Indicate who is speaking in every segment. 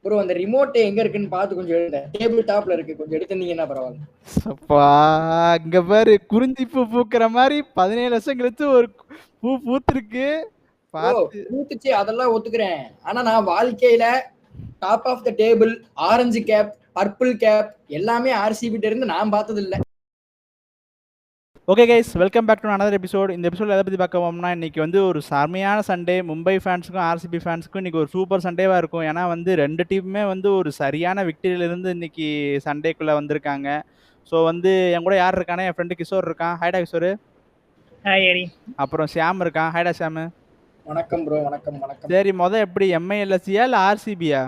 Speaker 1: Bro அந்த remote எங்க இருக்குன்னு பார்த்து கொஞ்சம் எடுங்க. டேபிள் டாப்ல இருக்கு. கொஞ்சம் எடுத்துனீங்கன்னா பரவாயில்ல.
Speaker 2: அப்பா இங்க பாரு, குறிஞ்சி பூ பூக்கிற மாதிரி 17 வருஷம் கழிச்சு ஒரு பூ பூத்திருக்கு.
Speaker 1: ப்ரோ
Speaker 2: பார்த்து
Speaker 1: பூத்துச்சு அதெல்லாம் ஒத்துக்கிறேன். ஆனா நான் வாழ்க்கையில top of the table orange cap, purple cap எல்லாமே ஆர்சிபி இருந்து நான் பார்த்தது இல்ல.
Speaker 2: Okay guys, welcome back to another episode. இந்த எபிசோட் எதை பற்றி பார்க்க போம்னா, இன்னைக்கு வந்து ஒரு செமையான சண்டே. மும்பை ஃபேன்ஸுக்கும் ஆர்சிபி ஃபேன்ஸுக்கும் இன்னைக்கு ஒரு சூப்பர் சண்டேவாக இருக்கும். ஏன்னா வந்து ரெண்டு டீமுமே வந்து ஒரு சரியான விக்டரியிலிருந்து இன்னைக்கு சண்டேக்குள்ளே வந்திருக்காங்க. ஸோ வந்து என் கூட யார் இருக்கானே, என் ஃப்ரெண்டு கிஷோர் இருக்கான். ஹைடா கிஷோர்.
Speaker 3: ஹாய் ஹரி.
Speaker 2: அப்புறம் ஷியாம் இருக்கான். ஹைடா ஷியாம்.
Speaker 1: வணக்கம் ப்ரோ. வணக்கம் வணக்கம்.
Speaker 2: சரி, எப்படி எம்ஐஎல்எஸ்சியா இல்லை ஆர்சிபியா?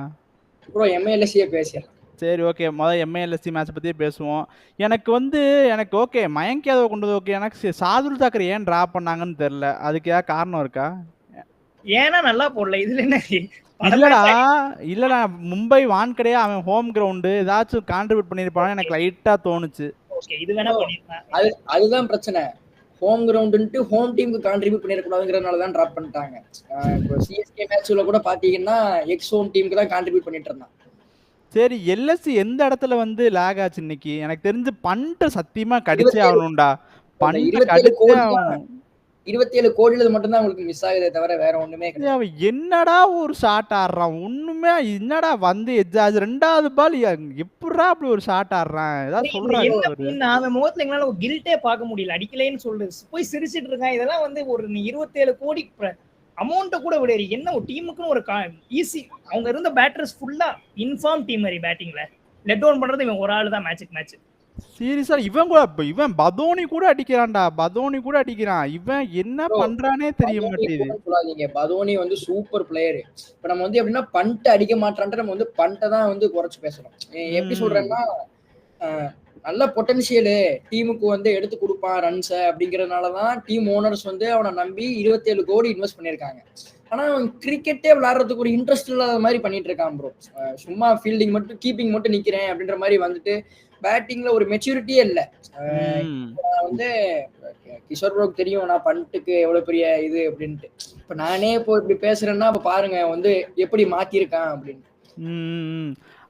Speaker 1: ப்ரோ எம்ஐஎல்எஸ்சியே பேசிடலாம்.
Speaker 2: சரி, ஓகே. எம்ஐஎல்எஸ்சி மேட்ச் பற்றியே பேசுவோம். எனக்கு ஓகே மயங்க் யாதவ் கொண்டது ஓகே. எனக்கு சாதுல் தாக்கர் ஏன் ட்ரா பண்ணாங்கன்னு தெரியல. அதுக்கு ஏதாவது காரணம் இருக்கா?
Speaker 3: ஏன்னா நல்லா போடல இதுல என்ன?
Speaker 2: இல்லடா மும்பை வான்கடையா, அவன் ஹோம் கிரவுண்டு, ஏதாச்சும் கான்ட்ரிபியூட் பண்ணிருப்பான்னு எனக்கு லைட்டா தோணுச்சு.
Speaker 3: ஓகே, இது வேணா பண்ணிருப்பான்.
Speaker 1: அதுதான் பிரச்சனை. ஹோம் கிரவுண்டுன்ட்டு ஹோம் டீமுக்கு கான்ட்ரிபியூட் பண்ணிடக்கூடாதுங்கிறதுனால தான் ட்ராப் பண்ணிட்டாங்க. இப்போ சிஎஸ்கே மேட்ச்ல கூட பாத்தீங்கன்னா எக்ஸ் ஹோம் டீமுக்கு தான் கான்ட்ரிபியூட் பண்ணிட்டு இருந்தான்.
Speaker 2: சரி, எல்எஸ்சி எந்த இடத்துல வந்து லேக் ஆச்சு இன்னைக்கு? எனக்கு தெரிஞ்சு பண்ட சத்தியமா கடிச்சே ஆகணும்டா. பண்ட கடிச்சே ஆகணும்.
Speaker 1: 27 கோடியில மட்டும் தான் உங்களுக்கு மிஸ் ஆகுதே தவிர வேற ஒண்ணுமே கிடையாது.
Speaker 2: என்னடா ஒரு ஷாட் ஆடுறான் ஒண்ணுமே. என்னடா வந்து எஜ்ஜாச்சு ரெண்டாவது பால் எப்படா அப்படி ஒரு ஷாட் ஆடுறான்? ஏதாவது சொல்றாங்க.
Speaker 3: அவன் முகத்துல எங்களால ஒரு கில்ட்டே பார்க்க முடியல. அடிக்கலைன்னு சொல்லு போய் சிரிச்சிட்டு இருக்கான். இதெல்லாம் வந்து ஒரு 27 கோடி அமௌண்ட்டை கூட விட என்ன ஒரு டீமுக்குன்னு ஒரு ஈஸி. அவங்க இருந்த பேட்டர்ஸ் ஃபுல்லா இன்ஃபார்ம் டீம் மாதிரி பேட்டிங்ல லெட் டவுன் பண்றது இவன் ஒரு ஆள் தான் மேட்சுக்கு மேட்ச்.
Speaker 2: சீரியஸா இவன் பதோனி கூட அடிக்கிறான்டா. இவன் என்ன பண்றானே தெரிய மாட்டேங்குது.
Speaker 1: பதோனி வந்து சூப்பர் பிளேயர். இப்ப நம்ம வந்து எப்படின்னா பண்ட் அடிக்க மாட்டான்ட்டு நம்ம வந்து பண்ட்டை தான் வந்து குறைச்சு பேசுறோம். எப்படி சொல்றேன்னா நல்ல பொட்டன்ஷியலு டீமுக்கு வந்து எடுத்து கொடுப்பான் ரன்ஸை அப்படிங்கறதுனாலதான் டீம் ஓனர்ஸ் வந்து அவனை நம்பி 27 கோடி இன்வெஸ்ட் பண்ணிருக்காங்க. ஆனா அவன் கிரிக்கெட்டே விளையாடுறதுக்கு ஒரு இன்ட்ரெஸ்ட் இல்லாத மாதிரி பண்ணிட்டு இருக்கான் ப்ரோ. சும்மா ஃபீல்டிங் மட்டும் கீப்பிங் மட்டும் நிக்கிறேன் அப்படின்ற மாதிரி வந்துட்டு பேட்டிங்ல ஒரு மெச்சூரிட்டியே இல்லை. வந்து கிஷோர் ப்ரோக்கு தெரியும் நான் பண்ட்டுக்கு எவ்வளவு பெரிய இது அப்படின்ட்டு. இப்ப நானே இப்போ இப்படி பேசுறேன்னா இப்ப பாருங்க வந்து எப்படி மாத்திருக்கான் அப்படின்னு.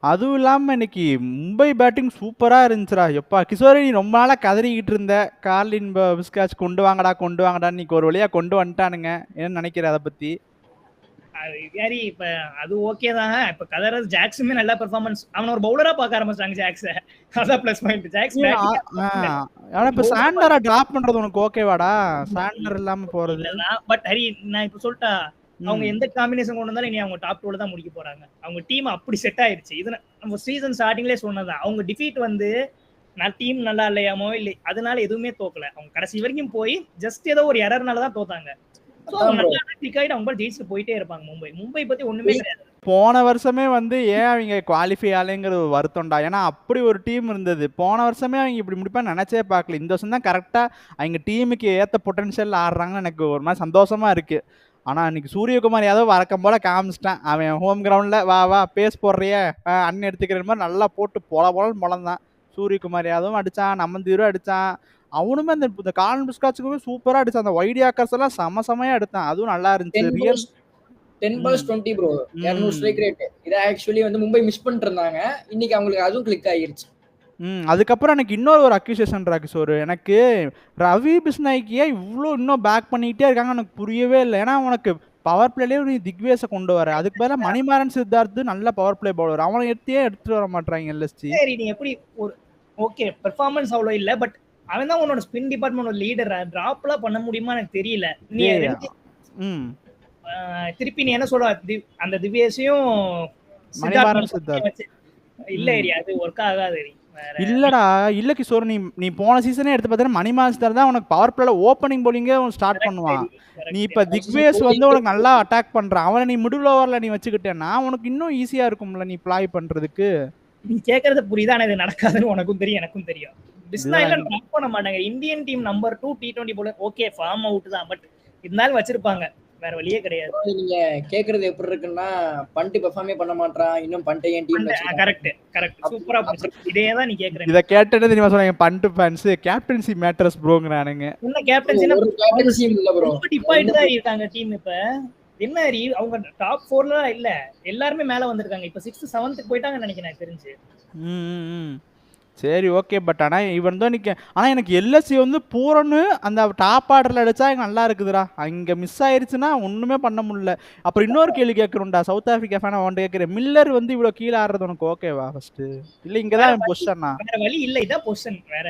Speaker 2: அதுவும் இல்லாம இன்னைக்கு மும்பை பேட்டிங் சூப்பரா இருந்துச்சுடா. எப்பா கிஷோர், நீ ரொம்ப நாளா கதறிக்கிட்டு இருந்த கார்லின் விஸ்காச் கொண்டு வாங்கடா இன்னைக்கு ஒரு வழியா கொண்டு வந்துட்டானுங்க. என்ன நினைக்கிற அதை பத்தி?
Speaker 3: யாரி இப்ப அது ஓகே தான். இப்ப கதரஸ் ஜாக்ஸுமே நல்ல பெர்ஃபார்மன்ஸ். அவன் ஒரு பவுலரா பார்க்க ஆரம்பிச்சாங்க ஜாக்ஸ். அதான் பிளஸ் பாயிண்ட். ஜாக்ஸ்
Speaker 2: ஆனா இப்ப சாண்டரா டிராப் பண்றது உனக்கு ஓகேவாடா? சாண்டர் இல்லாம போறது
Speaker 3: பட் ஹரி நான் இப்ப சொல்லிட்டா அவங்க எந்த காம்பினேஷன் கொண்டு வந்தாலும் இனி அவங்க டாப் 2ல தான் முடிக்க போறாங்க. அவங்க டீம் அப்படி செட் ஆயிருச்சு. இது நம்ம சீசன் ஸ்டார்டிங்லேயே சொன்னதான். அவங்க டிஃபீட் வந்து நான் டீம் நல்லா இல்லையாமோ இல்லை அதனால எதுவுமே தோக்கல. அவங்க கடைசி வரைக்கும் போய் ஜஸ்ட் ஏதோ ஒரு எரர்னால தான் தோத்தாங்க. போயிட்டே இருப்பாங்க. மும்பை பத்தி ஒண்ணுமே கிடையாது.
Speaker 2: போன வருஷமே வந்து ஏன் அவங்க குவாலிஃபை ஆகலைங்கிற ஒரு வருத்தம்டா. ஏன்னா அப்படி ஒரு டீம் இருந்தது. போன வருஷமே அவங்க இப்படி முடிப்பான்னு நினைச்சே பார்க்கல. இந்த வருஷம் தான் கரெக்டா அவங்க டீமுக்கு ஏத்த பொட்டன்ஷியல் ஆடுறாங்கன்னு எனக்கு ஒரு மாதிரி சந்தோஷமா இருக்கு. ஆனா இன்னைக்கு சூரியகுமார் யாதவ் வழக்கம் போல காமிச்சிட்டான். அவன் ஹோம் கிரவுண்ட்ல வா பேஸ் போடுறிய அண்ணன் எடுத்துக்கிற மாதிரி நல்லா போட்டு போலன்னு முளந்தான். சூரியகுமார் யாதவும் அடிச்சான், நம்மந்தீரும் அடிச்சான். அவனுமே இந்த கார்லின் விஸ்காச்சுக்குமே சூப்பரா அடிச்சான். அந்த வைட் யாக்கர்ஸ் எல்லாம் செமையா எடுத்தான். அதுவும் நல்லா இருந்துச்சு.
Speaker 1: 10 balls 20 ப்ரோ. 200 strike rate. இத ஆக்சுவலி வந்து மும்பை மிஸ் பண்ணிட்டு இருந்தாங்க. இன்னைக்கு அவங்களுக்கு அதுவும் கிளிக் ஆயிருச்சு.
Speaker 2: அதுக்கப்புறம் எனக்கு இன்னொரு ஒரு அக்யூசேஷன் ராகிஷோர். எனக்கு ரவி பிஸ்னாய்க்கே இவ்வளோ இன்னும் பேக் பண்ணிக்கிட்டே இருக்காங்க எனக்கு புரியவே இல்லை. ஏன்னா உனக்கு பவர் பிளேலேயே நீ திக்வேஸை கொண்டு வர, அதுக்கு பதிலாக மணிமாறன் சித்தார்த்து நல்ல பவர் பிளே பவுலர், அவனை எடுத்துட்டு வர மாட்டாங்க எல்எஸ்டி.
Speaker 3: சரி நீ எப்படி ஒரு ஓகே பெர்ஃபார்மன்ஸ் அவ்வளோ இல்லை, பட் அவன் தான் உன்னோட ஸ்பின் டிபார்ட்மெண்ட் லீடர். டிராப்லாம் பண்ண முடியுமா எனக்கு தெரியல. நீ திருப்பி நீ என்ன சொல்ற அந்த திவ்யேஷையும் இல்ல ஏரியா அது ஒர்க் ஆகாது.
Speaker 2: இல்லடா இல்ல கிஷோர், நீ போன சீசனே எடுத்து பார்த்தா மணிமாறன் சித்தார்த் தான் உனக்கு பவர் பிளேல ஓப்பனிங் பவுலிங்கே ஸ்டார்ட் பண்ணுவான். நீ இப்ப திக்வேஸ் வந்து உனக்கு நல்லா அட்டாக் பண்றான். அவனை நீ மிடில் ஓவர்ல நீ வச்சுக்கிட்டேன்னா உனக்கு இன்னும் ஈஸியா இருக்கும்ல நீ ப்ளாய் பண்றதுக்கு.
Speaker 3: நீ கேக்குறது புரியுதா? இது நடக்காதுன்னு உனக்கும் தெரியும் எனக்கும் தெரியும். பிஸ்னாயில ட்ராப் பண்ண மாட்டாங்க. இந்தியன் டீம் நம்பர் 2 T20 போல ஓகே ஃபார்ம் அவுட் தான், பட் இருந்தாலும் வச்சிருப்பாங்க, வேற வழியே கிடையாது.
Speaker 1: நீங்க கேக்குறது எப்படி இருக்குன்னா பண்ட் பெர்ஃபார்மே பண்ண மாட்டான், இன்னும் பண்ட் ஏன் டீம்ல
Speaker 3: கரெக்ட் சூப்பரா இதே தான் நீ கேக்குற.
Speaker 2: இத கேட்டதே தெரியுமா சொல்றாங்க பண்ட் ஃபேன்ஸ் கேப்டன்சி மேட்டர்ஸ் ப்ரோங்கறானுங்க.
Speaker 3: என்ன கேப்டன்சி
Speaker 1: ஒரு கேப்டன்சி இல்ல ப்ரோ.
Speaker 3: டிப்பாயிட்டு தான் இருக்காங்க டீம். இப்ப என்ன ஹரி அவங்க டாப் 4ல இல்ல எல்லாருமே மேல வந்திருக்காங்க. இப்ப 6th 7th போயிட்டாங்கன்னு நினைக்கிறேன் எனக்கு தெரிஞ்சு.
Speaker 2: ம். சரி ஓகே. பட் ஆனா இவன் தான் ஆனா எனக்கு எல்எஸ்சி வந்து பூரன்னு அந்த டாப் ஆர்டர்ல அடிச்சா எனக்கு நல்லா இருக்குதுடா. அங்க மிஸ் ஆயிருச்சுன்னா ஒண்ணுமே பண்ண முடியல. அப்புறம் இன்னொரு கேள்வி கேட்கணும்டா. சவுத் ஆப்பிரிக்கா ஃபேனா உன்கிட்ட கேட்கிறேன். மில்லர் வந்து இவ்வளவு கீழே ஆடுறது உனக்கு ஓகேவா ஃபர்ஸ்ட்? இல்ல
Speaker 3: வேற
Speaker 2: இங்கதான்
Speaker 3: வழி
Speaker 2: பொசிஷனா?
Speaker 3: வேற வழி இல்ல. இதான் பொசிஷன். வேற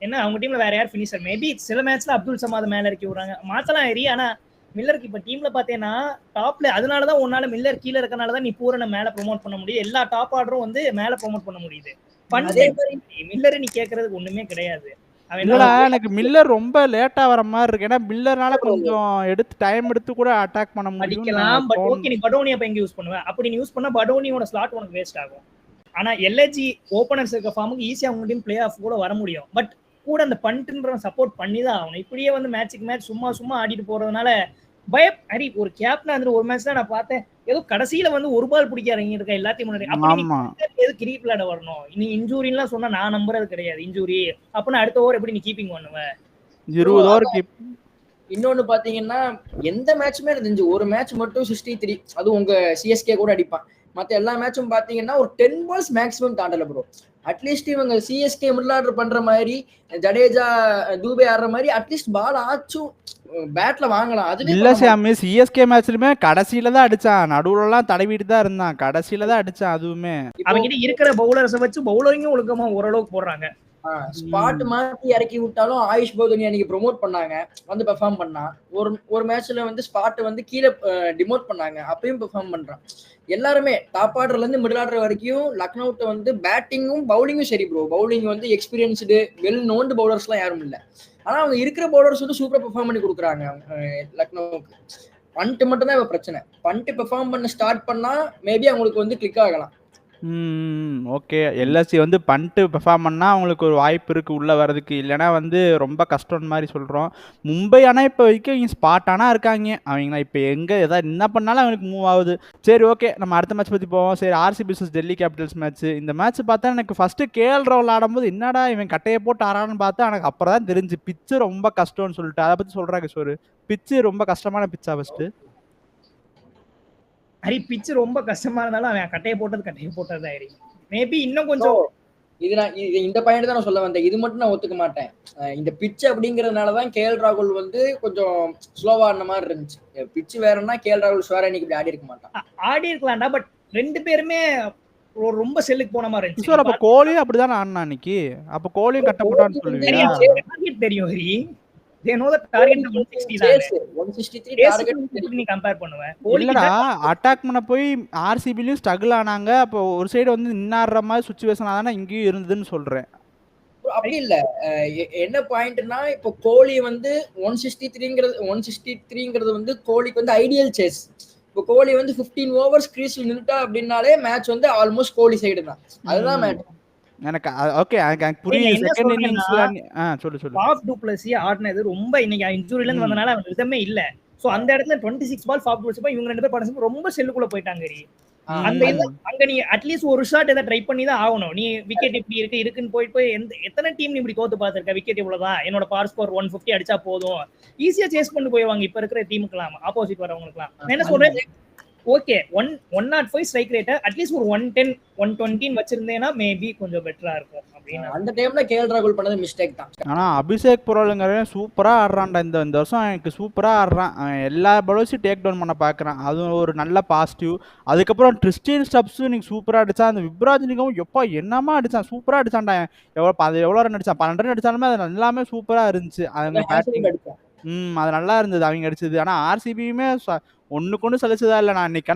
Speaker 3: என்ன அவங்க டீம்ல வேற யார் ஃபினிஷர்? மேபி சில மேட்ச்ல அப்துல் சமாத் மேல இறக்கி விடுறாங்க. மாத்தலாம் ஹரி. ஆனா மில்லருக்கு இப்ப டீம்ல பாத்தீங்கன்னா டாப்ல அதனாலதான் உன்னால மில்லர் கீழே இருக்கனாலதான் நீ பூரனை மேல ப்ரோமோட் பண்ண முடியுது. எல்லா டாப் ஆர்டரும் வந்து மேல ப்ரோமோட் பண்ண முடியுது.
Speaker 1: அதே
Speaker 3: பண்ட்
Speaker 1: மாதிரி
Speaker 3: மில்லர் நீ கேக்குறதுக்கு ஒண்ணுமே கிடையாது. அவன் என்ன
Speaker 2: இல்லடா
Speaker 3: சொல்றான்?
Speaker 2: எனக்கு மில்லர் ரொம்ப லேட்டா வர மாதிரி இருக்கு. ஏன்னா மில்லர்னால கொஞ்சம் டைம் எடுத்து கூட அட்டாக் பண்ண முடியும்னு
Speaker 3: அடிக்கலாம். பட்
Speaker 2: தோணுது.
Speaker 3: ஓகே நீ படோனி அப்ப எங்க யூஸ் பண்ணுவ? அப்படி நீ யூஸ் பண்ணா படோனியோட ஸ்லாட் உனக்கு வேஸ்ட் ஆகும். ஆனா எல்ஏஜி ஓபனர்ஸ் இருக்க ஃபார்முக்கு ஈஸியா உங்க டீம் பிளே ஆஃப் கூட வர முடியும். பட் கூட அந்த பண்ட்ன்ற சப்போர்ட் பண்ணி தான் ஆகணும். இப்படியே வந்து மேட்சுக்கு மேட்ச் சும்மா ஆடிட்டு போறதுனால ஹரி ஒரு கேப்டனா இருந்து ஒரு மேட்ச் தான் நான் பார்த்தேன். ஏதோ கடைசியில வந்து ஒரு பால் பிடிக்க இறங்கி இருக்க எல்லாத்தையும் முன்னாடி. அப்படி நீ
Speaker 2: ஆமா.
Speaker 3: எது கிரீப் விளையாட வரணும்? நீ இன்ஜூரின்லாம் சொன்னா நான் நம்புறது கிடையாது. இன்ஜூரி அப்பனா அடுத்த ஓவர் எப்படி நீ கீப்பிங் பண்ணுவ?
Speaker 2: 20 ஓவர் கீப்.
Speaker 1: இன்னொன்னு பாத்தீங்கன்னா எந்த மேட்சுமே இருந்துச்சு. ஒரு மேட்ச் மட்டும் 63, அது உங்க சிஎஸ்கே கூட அடிப்பான். மத்த எல்லா மேட்சும் பாத்தீங்கன்னா ஒரு 10 பால்ஸ் மேக்ஸிமம் தாண்டல ப்ரோ. அட்லீஸ்ட் இவங்க சிஎஸ்கே மிடில் ஆர்டர் பண்ற மாதிரி, ஜடேஜா தூபே ஆடுற மாதிரி அட்லீஸ்ட் பால் ஆச்சும் பேட்ல வாங்கலாம். அதுவே
Speaker 2: இல்ல சாமி, சிஎஸ்கே மேட்ச்லயுமே கடைசியில தான் அடிச்சான். நடுவுல எல்லாம் தடவிட்டு தான் இருந்தான். கடைசியில தான் அடிச்சான். அதுவுமே
Speaker 3: அவங்க கிட்ட இருக்கிற பவுலர்ஸை வச்சு பவுலரிங்கும் ஒழுக்கமா ஓரளவுக்கு போடுறாங்க.
Speaker 1: ஸ்பாட் மாத்தி இறக்கி விட்டாலும் ஆயுஷ் பௌதனி அன்னைக்கு ப்ரொமோட் பண்ணாங்க, வந்து பெர்ஃபார்ம் பண்ணா. ஒரு மேட்ச்ல வந்து ஸ்பாட் வந்து கீழே டிமோட் பண்ணாங்க, அப்பயும் பெர்ஃபார்ம் பண்றான். எல்லாருமே டாப் ஆர்டர்ல இருந்து மிடில் ஆர்டர் வரைக்கும் லக்னோட்ட வந்து பேட்டிங்கும் பவுலிங்கும் சரி ப்ரோ. பவுலிங் வந்து எக்ஸ்பீரியன்ஸ்டு வெல் நோன்டு பவுலர்ஸ் எல்லாம் யாரும் இல்ல. ஆனா அவங்க இருக்கிற பவுலர்ஸ் வந்து சூப்பரா பெர்ஃபார்ம் பண்ணி கொடுக்குறாங்க லக்னோவுக்கு. பண்ட் மட்டும் தான் இப்ப பிரச்சனை. பண்ட் பெர்ஃபார்ம் பண்ண ஸ்டார்ட் பண்ணா மேபி அவங்களுக்கு வந்து கிளிக் ஆகலாம்.
Speaker 2: ஓகே. எல்எஸ்சி வந்து பண்ணிட்டு பெர்ஃபார்ம் பண்ணா அவங்களுக்கு ஒரு வாய்ப்பு இருக்கு உள்ள வரதுக்கு. இல்லைன்னா வந்து ரொம்ப கஷ்டம் மாதிரி சொல்றோம். மும்பை ஆனா இப்போ வரைக்கும் இங்க ஸ்பாட் ஆனா இருக்காங்க. அவங்க இப்போ எங்க ஏதாவது என்ன பண்ணாலும் அவங்களுக்கு மூவ் ஆகுது. சரி ஓகே, நம்ம அடுத்த மேட்ச் பத்தி போவோம். சரி, RCB vs Delhi Capitals match. இந்த மேட்ச் பார்த்தா எனக்கு ஃபர்ஸ்ட் கேஎல் ராகுல் ஆடும்போது என்னடா இவன் கட்டையை போட்டு ஆறான்னு பார்த்தா எனக்கு அப்புறம் தான் தெரிஞ்சு பிச்சு ரொம்ப கஷ்டம்னு சொல்லிட்டு. அதை பத்தி சொல்றாங்க சோறு. பிச்சு ரொம்ப கஷ்டமான பிச்சா ஃபர்ஸ்ட்.
Speaker 3: ஹரி பிச்சு ரொம்ப கஷ்டமா இருந்தாலும் அவன் கட்டையை போட்டது ஹரி. மேபி இன்னும் கொஞ்சம்
Speaker 1: இந்த பாயிண்ட் தான் நான் சொல்ல வந்தேன். இது மட்டும் நான் ஒத்துக்க மாட்டேன். இந்த பிச் அப்படிங்கறதுனாலதான் கேஎல் ராகுல் வந்து கொஞ்சம் ஸ்லோவா ஆடின மாதிரி இருந்துச்சு. பிச் வேறன்னா கேஎல் ராகுல் ஸ்வேரா இன்னைக்கு இப்படி ஆடி இருக்க மாட்டான்.
Speaker 3: ஆடி இருக்கலாம்டா. பட் ரெண்டு பேருமே ரொம்ப செல்லுக்கு போன மாதிரி இருந்துச்சு.
Speaker 2: அப்ப கோலியும் அப்படிதான் ஆடினா அன்னைக்கு. அப்ப கோலியும் கட்ட போட்டான்னு சொல்லுவியா?
Speaker 3: தெரியும் Hari. they know the target 160 தான். 163 டார்கெட் நீ கம்பேர் பண்ணுவ.
Speaker 2: இல்லடா, அட்டாக் பண்ண போய் ஆர்சிபிலயும் ஸ்ட்ரகிள் ஆனாங்க. அப்போ ஒரு சைடு வந்து நின்னாடுற மாதிரி சிச்சுவேஷன் ஆனா இங்கேயும் இருந்ததுன்னு சொல்றேன்.
Speaker 1: அப்படி இல்ல. என்ன பாயிண்ட்னா இப்போ கோலி வந்து 163ங்கிறது வந்து கோலிக்கு வந்து ஐடியல் சேஸ். இப்போ கோலி வந்து 15 ஓவர்ஸ் கிரீஸ்ல நின்னுட்டா அப்படின்னாலே மேட்ச் வந்து ஆல்மோஸ்ட் கோலி சைடு தான். அதுதான் மேட்ச்.
Speaker 2: எனக்கு ஓகே, எனக்கு புரியுது. செகண்ட் இன்னிங்ஸ்ல சொல்லு.
Speaker 3: ஃபாஃப் டு பிளஸி ஆடினது ரொம்ப இன்னைக்கு இன்ஜூரில இருந்து வந்தனால அவன் ரிதமே இல்ல. சோ அந்த இடத்துல 26 பால் ஃபாஃப் டு பிளஸி இவங்க ரெண்டு பேர் பார்ட்னர்ஷிப் ரொம்ப செல்லுக்குள்ள போயிட்டாங்க. அந்த இது அங்க நீ அட்லீஸ்ட் ஒரு ஷாட் ஏதாவது ட்ரை பண்ணி தான் ஆகணும். நீ விக்கெட் இப்படி இருக்குன்னு போய் எத்தனை டீம் நீ இப்படி தோத்து பார்த்திருக்க? விக்கெட் இவ்வளவுதான், என்னோட பவர் ஸ்கோர் 150 அடிச்சா போதும், ஈஸியா சேஸ் பண்ணி போயிடுவாங்க இப்ப இருக்கிற டீமுக்குலாம், ஆப்போசிட் வரவங்களுக்குலாம். என்ன சொல்றேன், ஓகே 105 ஸ்ட்ரைக் ரேட் அட்லீஸ்ட் ஒரு 110 120 வச்சிருந்தேன்னா மேபி கொஞ்சம் பெட்டரா இருக்கும் அப்படின்னு.
Speaker 1: அந்த டைம்ல கேஎல் ராகுல் பண்ணது மிஸ்டேக் தான்.
Speaker 2: ஆனா அபிஷேக் புரோலுங்கிறவன் சூப்பரா ஆடுறான்டா. இந்த வருஷம் எனக்கு சூப்பரா ஆடுறான். எல்லா பவுலர்ஸையும் டேக் டவுன் பண்ண பாக்குறான். அது ஒரு நல்ல பாசிட்டிவ். அதுக்கப்புறம் ட்ரிஸ்டின் ஸ்டப்ஸும் நீங்க சூப்பரா அடிச்சான். அந்த விப்ராஜ்னிகவும் எப்பா என்னமா அடிச்சான், சூப்பரா அடிச்சான்டா. எவ்வளவு ரன் அடிச்சான்? 12 ரன் அடிச்சாலுமே அது எல்லாமே சூப்பரா இருந்துச்சு. அது நல்லா இருந்தது அவங்க அடிச்சது. ஆனா ஆர்சிபியுமே ஒண்ணுக்கு சலிச்சதா இல்ல. நான் இன்னைக்கு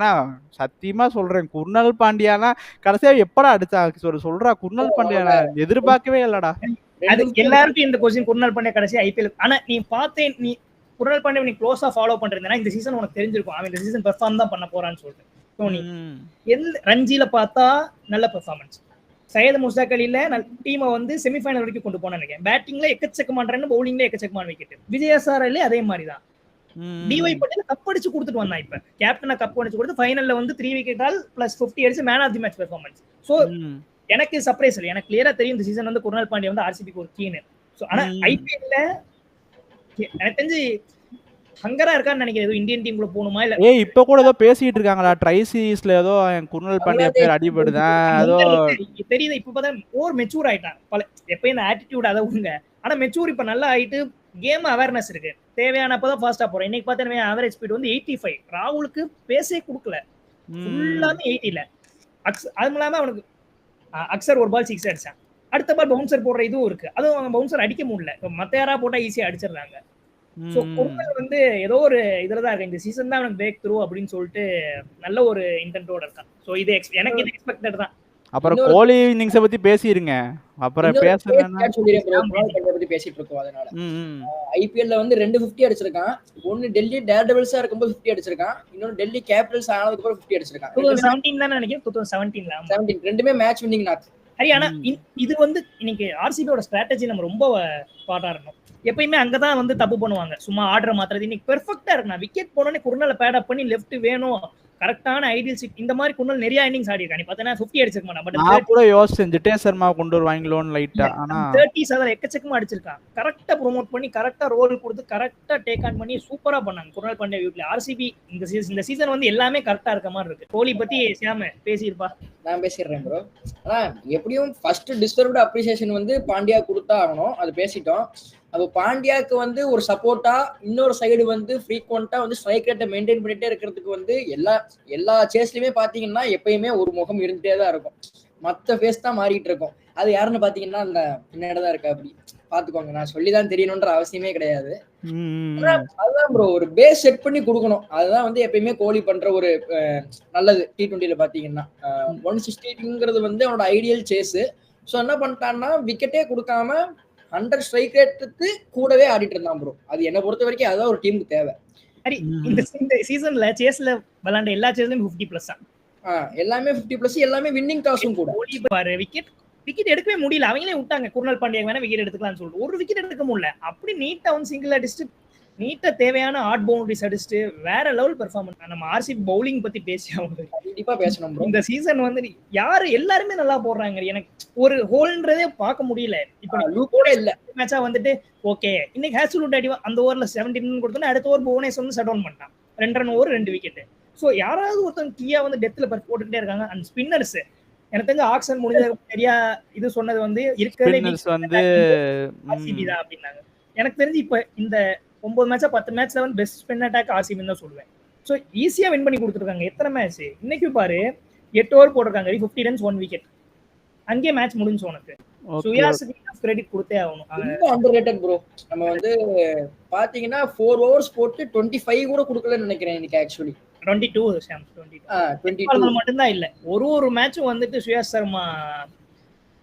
Speaker 2: சத்தியமா சொல்றேன், குர்னல் பாண்டியானா கடைசியா எப்படா அடிச்சா சொல்றா. குர்னல் பாண்டியானா எதிர்பார்க்கவே இல்லடா.
Speaker 3: அது எல்லாருக்கும் இந்த கொஸ்டின். குர்னல் பாண்டியா கடைசி ஐபிஎல். ஆனா நீ பார்த்தேன், நீ குர்னல் பாண்டியா நீ க்ளோஸா ஃபாலோ பண்றதுனா இந்த சீசன் உனக்கு தெரிஞ்சிருக்கும் அவன் இந்த சீசன் பெர்ஃபார்ம் தான் பண்ண போறான்னு சொல்லிட்டு. தோனி ரஞ்சில பார்த்தா நல்ல பெர்ஃபார்மன்ஸ். சையத் முஸ்தாக் அலில டீமை வந்து செமிஃபைனல் வரைக்கும் கொண்டு போன நினைக்கிறேன். பேட்டிங்ல எக்கச்சக்கமான ரன், பவுலிங்ல எக்கச்சக்கமான விக்கெட். விஜயசாரலே அதே மாதிரிதான். டிஒய் பட்டேல் கப் அடிச்சு கொடுத்துட்டு வந்தான். இப்ப கேப்டனா கப் அடிச்சு கொடுத்து ஃபைனல்ல வந்து 3 விக்கெட் ஆல் பிளஸ் 50 அடிச்சு man of the match performance. So எனக்கு சர்ப்ரைஸ் இல்லை. எனக்கு கிளியரா தெரியும் இந்த சீசன் வந்து குர்னல் பாண்டியா வந்து ஆர்சிபிக்கு ஒரு கீனு. சோ ஆனா ஐபிஎல்ல எனக்கு தெரிஞ்சு ஹங்கரா இருக்கான்னு நினைக்கிறேன். ஏதோ இந்தியன் டீமுக்குள்ள போகணுமா இல்ல
Speaker 2: ஏய் இப்ப கூட ஏதோ பேசிட்டு இருக்காங்களா ட்ரை சீரீஸ்ல ஏதோ குருணல் பாண்டியா பேர்
Speaker 1: பங்களாதேஷ்
Speaker 2: அடிபடுதான் ஏதோ.
Speaker 3: தெரியுது. இப்ப பார்த்தா ஓவர் மெச்சூர் ஆயிட்டான். எப்பயும் இந்த ஆட்டிடியூட் அதை விடுங்க. ஆனா மெச்சூர் இப்ப நல்லா ஆயிட்டு கேம் அவேர்னஸ் இருக்கு. தேவையானப்பதான் ஃபாஸ்டா போறோம். இன்னைக்கு பார்த்தா ஆவரேஜ் ஸ்பீட் வந்து 85. ராகுலுக்கு பேசே கொடுக்கல. ஃபுல்லாமே 80ல. அதுவும் இல்லாம அவனுக்கு அக்சர் ஒரு பால் 6 அடிச்சான். அடுத்த பால் பவுன்சர் போடுற இதுவும் இருக்கு. அதுவும் அவங்க பவுன்சர் அடிக்க முடியல. மத்த யாரா போட்டா ஈஸியா அடிச்சிடுறாங்க. சோ குருணல் வந்து ஏதோ ஒரு இதுலதான் இருக்கு. இந்த சீசன் தான் அவனுக்கு பிரேக் த்ரூ அப்படின்னு சொல்லிட்டு நல்ல ஒரு இன்டென்ட்டோட இருக்கான். சோ இது எனக்கு இது எக்ஸ்பெக்டட் தான்.
Speaker 2: அப்புறம் கோலி இன்னிங்ஸ பத்தி பேசிருங்க. அப்புறம் பேசணும்னா
Speaker 1: பத்தி பேசிட்டு இருக்கோம். அதனால ஐபிஎல்ல வந்து 2 50 அடிச்சிருக்கான். ஒன்னு டெல்லி டேர் டெவில்ஸா இருக்கும்போது 50 அடிச்சிருக்கான். இன்னொன்னு டெல்லி கேபிட்டல்ஸ் ஆனதுக்கு அப்புறம் 50 அடிச்சிருக்கான்.
Speaker 3: 2017 தான் நினைக்கிறேன். 2017ல
Speaker 1: 17 ரெண்டுமே மேட்ச் வின்னிங் நாக்.
Speaker 3: ஆனா இது வந்து இன்னைக்கு ஆர்சிபியோட ஸ்ட்ராட்டஜி நம்ம ரொம்ப பாராட்டணும். எப்பயுமே அங்கதான் வந்து தப்பு பண்ணுவாங்க. சும்மா ஆர்டர் மாத்திரது இன்னைக்கு பெர்ஃபெக்ட்டா இருக்கு. நான் விக்கெட் போனோடனே குருணலை பேட் அப் பண்ணி லெஃப்ட் வேணும், கரெக்டான ஐடியல் சிட் இந்த மாதிரி குருணல் நிறைய இன்னிங்ஸ் ஆடி இருக்கான். நீ பார்த்தா 50 அடிச்சிருக்க மாட்டான். பட்
Speaker 2: நான் கூட யோசிச்சேன் ஜிட்டேஷ் சர்மா கொண்டு வருவாங்களோன்னு லைட்டா. ஆனா
Speaker 3: 30s அதுல எக்கச்சக்கமா அடிச்சிருக்கான். கரெக்டா ப்ரோமோட் பண்ணி கரெக்டா ரோல் கொடுத்து கரெக்டா டேக் ஆன் பண்ணி சூப்பரா பண்ணாங்க குருணல் பாண்டியா வீட்ல. ஆர்சிபி இந்த சீசன் வந்து எல்லாமே கரெக்டா இருக்க மாதிரி இருக்கு. கோலி பத்தி சாம பேசியிருப்பா.
Speaker 1: நான் பேசிடுறேன் ப்ரோ. ஆனா எப்படியும் ஃபர்ஸ்ட் டிசர்வ்டு அப்ரிசியேஷன் வந்து பாண்டியா கொடுத்தா ஆகணும். அது பேசிட்டோம். அப்போ பாண்டியாவுக்கு வந்து ஒரு சப்போர்ட்டா இன்னொரு சைடு வந்து ஃப்ரீக்வெண்டா வந்து ஸ்ட்ரைக் ரேட்டை மெயின்டைன் பண்ணிட்டே இருக்கிறதுக்கு வந்து எல்லா சேஸ்லயுமே பாத்தீங்கன்னா எப்பயுமே ஒரு முகம் இருந்துட்டே தான் இருக்கும். மற்ற ஃபேஸ் தான் மாறிட்டு இருக்கும். அது யாருன்னு பாத்தீங்கன்னா அந்த பின்னாடிதான் இருக்கு. அப்படி பாத்துக்கோங்க. நான் சொல்லிதான் தெரியணும்ன்ற அவசியமே கிடையாது. அதுதான் ப்ரோ ஒரு பேஸ் செட் பண்ணி கொடுக்கணும். அதுதான் வந்து எப்பயுமே கோலி பண்ற ஒரு நல்லது. T20ல பாத்தீங்கன்னா 160ங்கிறது வந்து அவனோட ஐடியல் சேஸ். ஸோ என்ன பண்ணிட்டான்னா விக்கெட்டே கொடுக்காம 100 ஸ்ட்ரைக் ரேட்டுக்கு கூடவே ஆடிட்டு இருந்தான் ப்ரோ. அது என்ன பொறுத்த வரைக்கும் அதான் ஒரு டீமுக்கு தேவை.
Speaker 3: சரி, இந்த சீசன்ல சேஸ்ல விளையாண்ட எல்லா சேஸ்லயும் 50+ தான்.
Speaker 1: எல்லாமே 50+, எல்லாமே வின்னிங் டாஸும் கூட.
Speaker 3: கோலி பாரு விக்கெட் எடுக்கவே முடியல. அவங்களே விட்டாங்க குருணல் பாண்டியா வேணா விக்கெட் எடுத்துக்கலாம்னு சொல்லிட்டு. ஒரு விக்கெட் எடுக்க முடியல. அப்படி நீட்டா வந்து சிங்கிள் அடிச்சுட்டு நீட்டா தேவையான ஹார்ட் பவுண்டரிஸ் அடிச்சுட்டு வேற லெவல் பெர்ஃபார்மன்ஸ். நம்ம ஆர்சிபி பவுலிங் பத்தி பேசி அவங்க
Speaker 1: கண்டிப்பா பேசணும் ப்ரோ.
Speaker 3: இந்த சீசன் வந்து எல்லாருமே நல்லா போடுறாங்க. எனக்கு ஒரு ஹோல்ன்றதே பார்க்க முடியல. இப்ப
Speaker 1: கூட இல்ல
Speaker 3: மேட்சா வந்துட்டு ஓகே இன்னைக்கு ஹேஸ்வுட் அடி அந்த ஓவர்ல 17 கொடுத்தோன்னா அடுத்த ஓவர் புவனேஸ்வர் வந்து ஷட் டவுன் பண்ணிட்டான். 2 ரன் ஓவர் 2 விக்கெட். ஸோ யாராவது ஒருத்தவங்க கீயா வந்து டெத்ல போட்டுக்கிட்டே இருக்காங்க. அண்ட் ஸ்பின்னர்ஸ் எனக்கு தெரிஞ்ச ஆக்ஷன் முடிஞ்ச சரியா இது சொன்னது வந்து இருக்கிறதே வந்து ஆர்சிபி தான் அப்படின்னாங்க. எனக்கு தெரிஞ்சு இப்ப இந்த 9 மேட்சா 10 மேட்ச்ல வந்து பெஸ்ட் ஸ்பின் அட்டாக் ஆர்சிபி தான் சொல்லுவேன். ஸோ ஈஸியா வின் பண்ணி கொடுத்துருக்காங்க. எத்தனை மேட்ச் இன்னைக்கு பாரு 8 ஓவர் போட்டிருக்காங்க. 50 ரன்ஸ் 1 விக்கெட். அங்கே மேட்ச் முடிஞ்சு உனக்கு. சுயாஸுக்கு கிரெடிட் கொடுத்தே ஆகணும்.
Speaker 1: ரொம்ப அண்டர்ரேட்டட் ப்ரோ. நம்ம வந்து பாத்தீங்கன்னா 4 ஓவர்ஸ் போட்டு 25 கூட கொடுக்கலன்னு நினைக்கிறேன் இன்னைக்கு. ஆக்சுவலி
Speaker 3: 22 சாம் 22 மட்டும் தான் இல்ல. ஒரு மேட்சும் வந்துட்டு சுயாஸ் சர்மா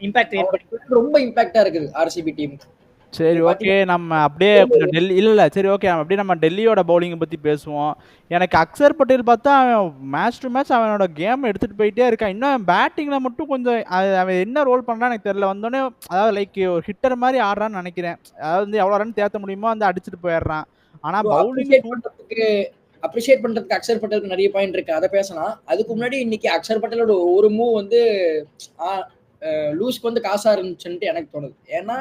Speaker 3: இம்பாக்ட்
Speaker 1: ரொம்ப இம்பாக்டா இருக்குது ஆர்சிபி டீமுக்கு.
Speaker 2: சரி ஓகே நம்ம அப்படியே கொஞ்சம் டெல்லி இல்ல சரி ஓகே அப்படியே நம்ம டெல்லியோட பவுலிங்கை பத்தி பேசுவோம். எனக்கு அக்சர் பட்டேல் பார்த்தா மேட்ச் டு மேட்ச் அவனோட கேம் எடுத்துட்டு போயிட்டே இருக்கான். இன்னும் பேட்டிங்ல மட்டும் கொஞ்சம் அவன் என்ன ரோல் பண்றான்னு எனக்கு தெரியல. வந்தோடனே அதாவது லைக் ஒரு ஹிட்டர் மாதிரி ஆடுறான்னு நினைக்கிறேன். அதாவது வந்து எவ்வளவு ரன் தேத்த முடியுமோ அந்த அடிச்சுட்டு போயிடுறான். ஆனா பவுலிங்
Speaker 1: அப்ரிஷியேட் பண்றதுக்கு அக்சர் பட்டேலுக்கு நிறைய பாயிண்ட் இருக்கு. அதை பேசலாம். அதுக்கு முன்னாடி இன்னைக்கு அக்சர் பட்டேலோட ஒரு மூவ் வந்து லூஸ்க்கு வந்து காசா இருந்துச்சுன்ட்டு எனக்கு தோணுது. ஏன்னா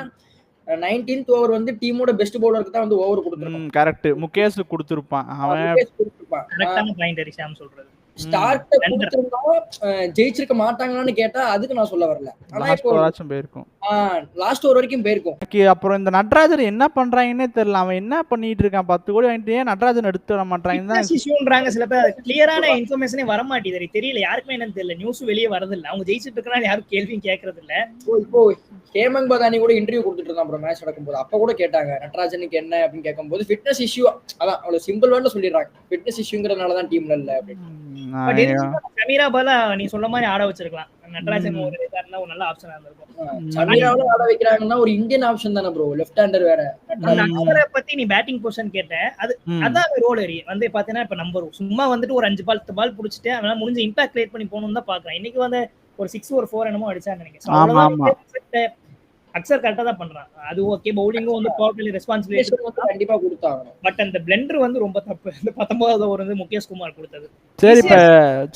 Speaker 1: 19th ஓவர் வந்து டீமோட பெஸ்ட் பவுலருக்கு தான் வந்து ஓவர் கொடுத்துருக்கான்.
Speaker 2: கரெக்ட். முகேஷ் கொடுத்துருப்பான். அவன்
Speaker 3: கரெக்டான பாயிண்ட் ரிஷாம் சொல்றது.
Speaker 1: ஸ்டார்ட் கொடுத்திருந்தா ஜெயிச்சிருக்க மாட்டாங்களான்னு கேட்டா அதுக்கு நான் சொல்ல வரல. ஆனா இப்போ லாஸ்ட் ஓவர் வரைக்கும் போயிருக்கும்.
Speaker 2: அப்புறம் இந்த நட்ராஜன் என்ன பண்றாங்கன்னே தெரியல. அவன் என்ன பண்ணிட்டு இருக்கான்? 10 கோடி வாங்கிட்டு ஏன் நட்ராஜன் எடுத்து வர மாட்டாங்க?
Speaker 3: சில பேர் கிளியரான இன்ஃபர்மேஷனே வர மாட்டேங்குது. தெரியல யாருக்குமே என்னன்னு தெரியல. நியூஸ் வெளியே வரது இல்ல. அவங்க ஜெயிச்சிட்டு இருக்காங்க யாரும் கேள்வியும் கேட்கறது இல்ல.
Speaker 1: இப்போ ஹேமந்த் பதானி கூட இன்டர்வியூ கொடுத்துட்டு இருந்தான் ப்ரோ மேட்ச் நடக்கும்போது. அப்ப கூட கேட்டாங்க நட்ராஜனுக்கு என்ன அப்படின்னு கேட்கும்போது ஃபிட்னஸ் இஷ்யூ. அதான் அவ்வளவு சிம்பிள் வேர்ட்ல சொல்லிடுறாங்க. ஃபிட்னஸ் இஷ்யூங்கிறதுனாலதான் டீம்ல இல்ல அப்படின்னு.
Speaker 3: சமீரா பாலா நீ சொல்ல மாதிரி ஆட வச்சிருக்கலாம். நட்ராஜன் ஒரு நல்ல ஆப்ஷனா இருந்திருக்கும்.
Speaker 1: சமீராவை ஆட வைக்கிறாங்கன்னா ஒரு இந்தியன் ஆப்ஷன் தானே ப்ரோ. லெஃப்ட் ஹேண்டர் வேற.
Speaker 3: அக்சரை பத்தி நீ பேட்டிங் பொசிஷன் கேட்ட. அதான் ரோல் ஏரி வந்து பாத்தீங்கன்னா இப்ப நம்பர் சும்மா வந்துட்டு ஒரு 5 பால் 10 பால் புடிச்சிட்டு அவனால முடிஞ்ச இம்பாக்ட் கிரியேட் பண்ணி போகணும்னு தான் பாக்குறேன். இன்னைக்கு வந்து ஒரு 6 ஒரு 4 என்னமோ அடிச்சான்னு நினைக்கிறேன். அக்சர் கரெக்டா தான் பண்றான். அது ஓகே. பவுலிங்கும் வந்து பவர்ஃபுல்லி ரெஸ்பான்சிபிலிட்டி
Speaker 1: கண்டிப்பா கொடுத்தாங்க.
Speaker 3: பட் அந்த பிளெண்டர் வந்து ரொம்ப தப்பு. இந்த 19வது ஓவர் வந்து முகேஷ் குமார் கொடுத்தது.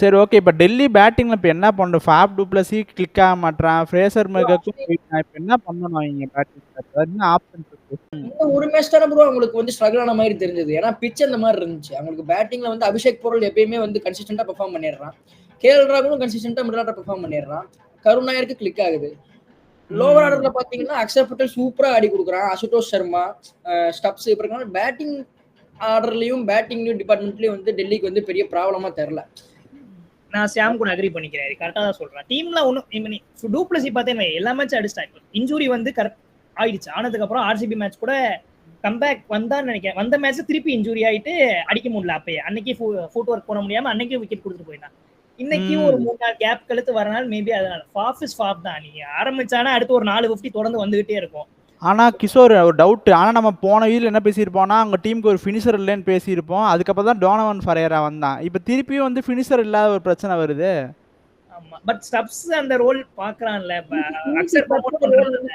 Speaker 2: சரி ஓகே. இப்ப டெல்லி பேட்டிங்ல இப்ப என்ன பண்றோம்? ஃபேப் டுப்ளசி கிளிக் ஆக மாட்டான். ஃப்ரேசர் மெகக்கும் இப்ப என்ன பண்ணணும் அவங்க பேட்டிங்? என்ன ஆப்ஷன் இருக்கு?
Speaker 1: இந்த ஒரு மேட்ச் தானே ப்ரோ அவங்களுக்கு வந்து ஸ்ட்ரகிள் ஆன மாதிரி தெரிஞ்சது. ஏன்னா பிட்ச் அந்த மாதிரி இருந்துச்சு. அவங்களுக்கு பேட்டிங்ல வந்து அபிஷேக் பொருள் எப்பயுமே வந்து கன்சிஸ்டன்டா பெர்ஃபார்ம் பண்ணிடுறான். கேஎல் ராகுலும் கன்சிஸ்டன்டா மிடில் ஆர்டர் பெர்ஃபார்ம் பண்ணிடுறான். கருண் நாயருக்கு கிளிக் ஆகுது. லோவர் ஆர்டர்ல பாத்தீங்கன்னா அக்ஷர் பட்டேல் சூப்பரா ஆடி கொடுக்குறான். அசுதோஷ் சர்மா, ஸ்டப்ஸ் இப்ப இருக்காங்க. பேட்டிங் ஆர்டர்லயும் பேட்டிங் டிபார்ட்மெண்ட்லயும் வந்து டெல்லிக்கு வந்து பெரிய ப்ராப்ளமா தெரியல.
Speaker 3: நான் சாம் கூட அக்ரி பண்ணிக்கிறேன். கரெக்டா தான் சொல்றேன். டீம்ல ஒன்னும் டூப்ளசி பார்த்தேன் எல்லா மேட்சும் அடிச்சிட்டாங்க. இன்ஜூரி வந்து கரெக்ட் ஆயிடுச்சு. ஆனதுக்கு அப்புறம் ஆர்சிபி மேட்ச் கூட கம்பேக் வந்தான்னு நினைக்கிறேன். வந்த மேட்ச் திருப்பி இன்ஜூரி ஆயிட்டு அடிக்க முடியல. அப்பயே அன்னைக்கு ஃபுட் ஒர்க் பண்ண முடியாம அன்னைக்கு விக்கெட் கொடுத்துட்டு போயிட்டான். இன்னைக்கு ஒரு 3 நாள் கேப் கழுத்து வரனால மேபி அதனால ஃபாஃப் இஸ் ஃபாஃப் தான். நீங்க ஆரம்பிச்சானா அடுத்து ஒரு 450 தொடர்ந்து வந்துகிட்டே இருக்கும்.
Speaker 2: ஆனா கிஷோர் ஒரு டவுட். ஆனா நம்ம போன வீடியோல என்ன பேசியிருப்போம்னா அவங்க டீமுக்கு ஒரு ஃபினிஷர் இல்லைன்னு பேசியிருப்போம். அதுக்கப்புறம் தான் டோனவன் ஃபரேரா வந்தான். இப்போ திருப்பியும் வந்து ஃபினிஷர் இல்லாத ஒரு பிரச்சனை வருது.
Speaker 3: ஆமா பட் ஸ்டப்ஸ் அந்த ரோல் பாக்குறான்ல. அக்சர்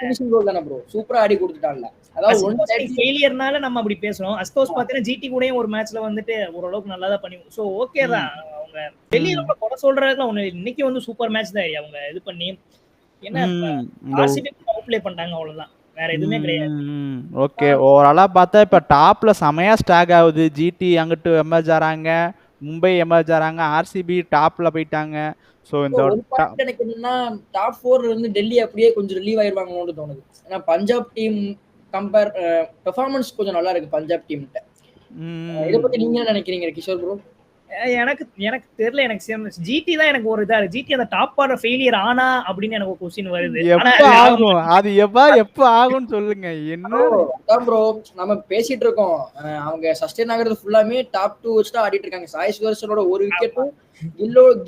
Speaker 1: ஃபினிஷிங் ரோல் தான ப்ரோ. சூப்பரா ஆடி கொடுத்துட்டான்ல. அதாவது ஒன் சைடு
Speaker 3: ஃபெயிலியர்னால நம்ம அப்படி பேசுறோம். அஸ்தோஸ் பாத்தீங்கன்னா ஜிடி கூடயும் ஒரு மேட்ச்ல வந்துட்டு ஓரளவுக்கு நல்லா தான் பண்ணி சோ ஓகே தான். அவங்க டெல்லியில குறை சொல்றதுல ஒண்ணு இன்னைக்கு வந்து சூப்பர் மேட்ச் தான். அவங்க இது பண்ணி என்ன ஆர்சிபி அவுட் ப்ளே பண்ணிட்டாங்க அவ்வளவுதான். வேற எதுவுமே கிடையாது.
Speaker 2: ஓகே ஓவராலா பார்த்தா இப்ப டாப்ல செமையா ஸ்டாக் ஆகுது. ஜிடி அங்கிட்டு எமர்ஜ் ஆறாங்க, மும்பை எமர்ஜ் ஆறாங்க, ஆர்சிபி டாப்ல போயிட்டாங்க. சோ இந்த
Speaker 1: ஒரு பாயிண்ட் எனக்கு என்னன்னா டாப் 4 இருந்து டெல்லி அப்படியே கொஞ்சம் ரிலீவ் ஆயிருவாங்கன்னு தோணுது. ஏன்னா பஞ்சாப் டீம் கம்பேர் பெர்ஃபார்மன்ஸ் கொஞ்சம் நல்லா இருக்கு பஞ்சாப் டீம்கிட்ட. இதை பத்தி நீங்க என்ன நினைக்கிறீங்க கிஷோர் ப்ரோ?
Speaker 3: எனக்கு தெரியல. எனக்கு ஜிடி தான் எனக்கு ஒரு இதா ஜிடி அந்த டாப் ஆர்டர் ஃபெயிலியர் ஆனா அப்படின்னு எனக்கு ஒரு क्वेश्चन வருது.
Speaker 2: அது எப்ப ஆகும்னு சொல்லுங்க. என்ன
Speaker 1: ப்ரோ நம்ம பேசிட்டு இருக்கோம். அவங்க சஸ்டெயின் ஆகுறது ஃபுல்லாமே டாப் 2 வச்சு தான் ஆடிட்டு இருக்காங்க. சாய் சுதர்சனோட ஒரு விக்கெட்டும்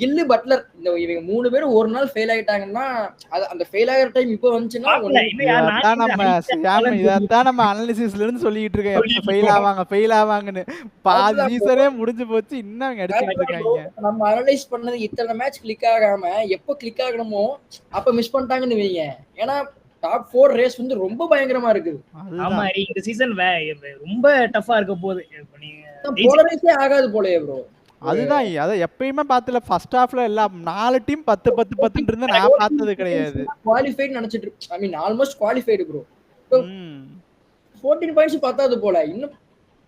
Speaker 1: கில்லு பட்லர் இந்த இவங்க 3 பேரும் ஒரு நாள் ஃபெயில் ஆயிட்டாங்கன்னா அந்த ஃபெயில் ஆகிற டைம் இப்போ வந்துச்சுன்னா
Speaker 2: நம்ம அனாலிசிஸ்ல இருந்து சொல்லிட்டு இருக்கேன். ஃபெயில் ஆவாங்கன்னு பாதி சீசனே முடிஞ்சு போச்சு. இன்னும் அவங்க அடிச்சிட்டு இருக்காங்க.
Speaker 1: நம்ம அனலைஸ் பண்ணது இத்தனை மேட்ச் கிளிக் ஆகாம எப்போ கிளிக் ஆகணுமோ அப்ப மிஸ் பண்ணிட்டாங்கன்னு வைங்க. ஏன்னா டாப் 4 ரேஸ் வந்து ரொம்ப பயங்கரமா இருக்குது.
Speaker 3: ஆமா இந்த சீசன் ரொம்ப டஃபா இருக்க போகுது.
Speaker 1: போலரைஸே ஆகாது போலயே ப்ரோ.
Speaker 2: அதுதான் அத எப்பயுமே பார்த்தல ஃபர்ஸ்ட் ஹாஃப்ல எல்லாம் 4 டீம் 10 10 10 இருந்து நான் பார்த்தது கிடையாது.
Speaker 1: குவாலிஃபைட் நினைச்சிட்டு ஐ மீன் ஆல்மோஸ்ட் குவாலிஃபைடு ப்ரோ. 14 பாயிண்ட்ஸ் பத்தாது போல. இன்னும்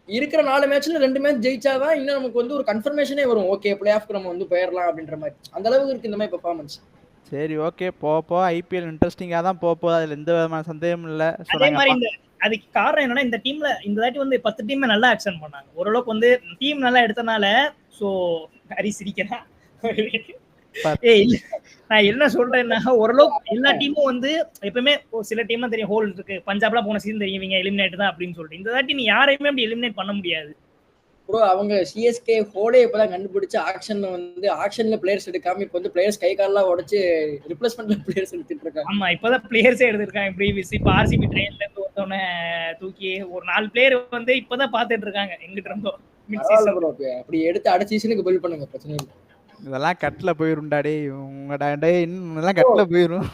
Speaker 1: இருக்கிற 4 மேட்ச்ல 2 மேட்ச் ஜெயிச்சாதான் இன்னும் நமக்கு வந்து ஒரு கன்ஃபர்மேஷனே வரும். ஓகே பிளே ஆஃப்க்கு நம்ம வந்து போயிடலாம் அப்படின்ற மாதிரி. அந்த அளவுக்கு இருக்கு இந்த மாதிரி பெர்ஃபார்மன்ஸ்.
Speaker 2: சரி ஓகே போ ஐபிஎல் இன்ட்ரெஸ்டிங்கா தான் போகுது. அதுல எந்த விதமான சந்தேகமும் இல்ல.
Speaker 3: அதே மாதிரி அதுக்கு காரணம் என்னன்னா இந்த டீம்ல இந்த தாட்டி வந்து 10 டீம் நல்லா ஆக்ஷன் பண்ணாங்க. ஓரளவுக்கு வந்து டீம் நல்லா எடுத்தனால சோ ஹரி சிரிக்கிறேன். நான் என்ன சொல்றேன்னா ஓரளவுக்கு எல்லா டீமும் வந்து எப்பவுமே சில டீம் தான் தெரியும் ஹோல் இருக்கு. பஞ்சாப்லாம் போன சீசன் தெரியும் இவங்க எலிமினேட் தான் அப்படின்னு சொல்லிட்டு. இந்த தாட்டி நீ யாரையுமே அப்படி எலிமினேட் பண்ண முடியாது
Speaker 1: ப்ரோ. அவங்க சிஎஸ்கே ஹோலே இப்பதான் கண்டுபிடிச்சு ஆக்ஷன்ல பிளேயர்ஸ் எடுக்காம இப்ப வந்து பிளேயர்ஸ் கை கால்லாம் உடைச்சு ரிப்ளேஸ்மெண்ட்ல பிளேயர்ஸ் எடுத்துட்டு இருக்காங்க.
Speaker 3: ஆமா இப்பதான் பிளேயர்ஸே எடுத்திருக்காங்க. ப்ரீவியஸ் இப்ப ஆர்சிபி ட்ரெயின்ல இருந்து ஒருத்தவன தூக்கி ஒரு 4 பிளேயர் வந்து இப்பதான் பாத்துட்டு இருக்காங்க எங்கிட்ட இருந்தோ.
Speaker 1: அப்படி எடுத்து அடுத்த சீசனுக்கு பில்ட் பண்ணுங்க, பிரச்சனை இல்லை.
Speaker 2: இதெல்லாம் கட்ல போயிரும்டா டேய். இன்னும் கட்ல போயிரும்.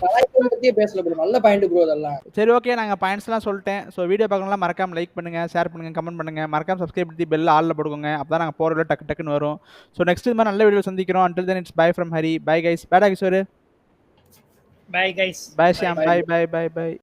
Speaker 1: பேசல ப்ரோ. நல்ல பாயிண்ட் ப்ரோ அதெல்லாம்.
Speaker 2: சரி ஓகே நாங்க பாயிண்ட்ஸ் எல்லாம் சொல்லிட்டேன். சோ வீடியோ பார்க்கணும்னா மறக்காம லைக் பண்ணுங்க, ஷேர் பண்ணுங்க, கமெண்ட் பண்ணுங்க, மறக்காம சப்ஸ்கிரைப் பண்ணி பெல் ஆல்ல போடுங்க. அப்பதான் நாங்க போற வீடியோ டக்குன்னு வரும். சோ நெக்ஸ்ட் இந்த மாதிரி நல்ல வீடியோ சந்திக்கிறோம். until then it's bye from Hari. Bye guys. Bye guys.
Speaker 3: Bye guys.
Speaker 2: Bye Shyam. Bye.